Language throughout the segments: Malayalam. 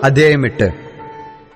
അധ്യായം 8.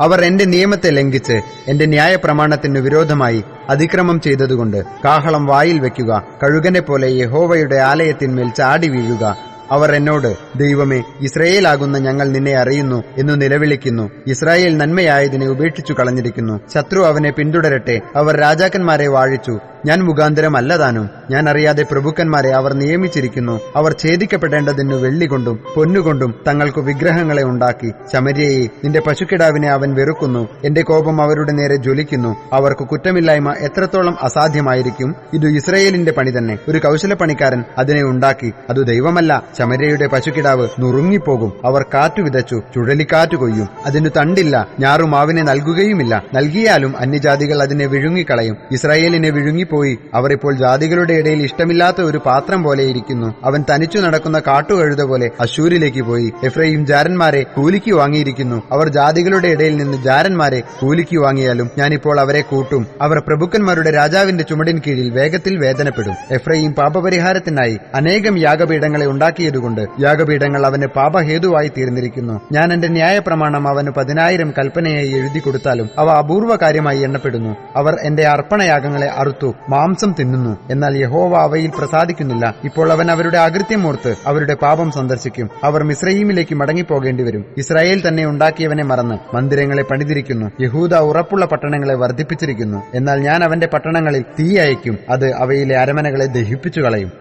അവർ എന്റെ നിയമത്തെ ലംഘിച്ച് എന്റെ ന്യായപ്രമാണത്തിനു വിരോധമായി അതിക്രമം ചെയ്തതുകൊണ്ട് കാഹളം വായിൽ വയ്ക്കുക, കഴുകനെ പോലെ യഹോവയുടെ ആലയത്തിന്മേൽ ചാടി വീഴുക. അവർ എന്നോട്, ദൈവമേ, ഇസ്രായേലാകുന്ന ഞങ്ങൾ നിന്നെ അറിയുന്നു എന്നു നിലവിളിക്കുന്നു. ഇസ്രായേൽ നന്മയായതിനെ ഉപേക്ഷിച്ചു കളഞ്ഞിരിക്കുന്നു. ശത്രു അവനെ പിന്തുടരട്ടെ. അവർ രാജാക്കന്മാരെ വാഴിച്ചു, ഞാൻ മുഖാന്തരമല്ലതാനും. ഞാൻ അറിയാതെ പ്രഭുക്കന്മാരെ അവർ നിയമിച്ചിരിക്കുന്നു. അവർ ഛേദിക്കപ്പെടേണ്ടതിനു വെള്ളികൊണ്ടും പൊന്നുകൊണ്ടും തങ്ങൾക്കു വിഗ്രഹങ്ങളെ ഉണ്ടാക്കി. ശമര്യയെ, നിന്റെ പശുക്കിടാവിനെ അവൻ വെറുക്കുന്നു. എന്റെ കോപം അവരുടെ നേരെ ജ്വലിക്കുന്നു. അവർക്ക് കുറ്റമില്ലായ്മ എത്രത്തോളം അസാധ്യമായിരിക്കും. ഇത് ഇസ്രായേലിന്റെ പണി തന്നെ. ഒരു കൗശലപ്പണിക്കാരൻ അതിനെ ഉണ്ടാക്കി. അത് ദൈവമല്ല. ശമര്യയുടെ പശുക്കിടാവ് നുറുങ്ങിപ്പോകും. അവർ കാറ്റു വിതച്ചു, ചുഴലിക്കാറ്റു കൊയ്യും. അതിനു തണ്ടില്ല, ഞാറുമാവിനെ നൽകുകയുമില്ല. നൽകിയാലും അന്യജാതികൾ അതിനെ വിഴുങ്ങിക്കളയും. ഇസ്രായേലിനെ വിഴുങ്ങിപ്പോയി. അവർ ഇപ്പോൾ ജാതികളുടെ ഇടയിൽ ഇഷ്ടമില്ലാത്ത ഒരു പാത്രം പോലെയിരിക്കുന്നു. അവൻ തനിച്ചു നടക്കുന്ന കാട്ടുകഴുത പോലെ അശ്ശൂരിലേക്ക് പോയി. എഫ്രയീം ജാരന്മാരെ കൂലിക്ക് വാങ്ങിയിരിക്കുന്നു. അവർ ജാതികളുടെ ഇടയിൽ നിന്ന് ജാരന്മാരെ കൂലിക്ക് വാങ്ങിയാലും ഞാനിപ്പോൾ അവരെ കൂട്ടും. അവർ പ്രഭുക്കന്മാരുടെ രാജാവിന്റെ ചുമടിൻ കീഴിൽ വേഗത്തിൽ വേദനപ്പെടും. എഫ്രയീം പാപപരിഹാരത്തിനായി അനേകം യാഗപീഠങ്ങളെ ഉണ്ടാക്കിയതുകൊണ്ട് യാഗപീഠങ്ങൾ അവന് പാപഹേതുവായി തീർന്നിരിക്കുന്നു. ഞാൻ എന്റെ ന്യായപ്രമാണം അവന് 10,000 കൽപ്പനയായി എഴുതി കൊടുത്താലും അവ അപൂർവ കാര്യമായി എണ്ണപ്പെടുന്നു. അവർ എന്റെ അർപ്പണയാഗങ്ങളെ അറുത്തു മാംസം തിന്നുന്നു. എന്നാൽ യഹോവ അവയിൽ പ്രസാദിക്കുന്നില്ല. ഇപ്പോൾ അവൻ അവരുടെ അകൃത്യമോർത്ത് അവരുടെ പാപം സന്ദർശിക്കും. അവർ മിസ്രയീമിലേക്ക് മടങ്ങിപ്പോകേണ്ടിവരും. ഇസ്രായേൽ തന്നെ ഉണ്ടാക്കിയവനെ മറന്ന് മന്ദിരങ്ങളെ പണിതിരിക്കുന്നു. യഹൂദ ഉറപ്പുള്ള പട്ടണങ്ങളെ വർദ്ധിപ്പിച്ചിരിക്കുന്നു. എന്നാൽ ഞാൻ അവന്റെ പട്ടണങ്ങളിൽ തീ അയക്കും. അത് അവയിലെ അരമനകളെ ദഹിപ്പിച്ചു കളയും.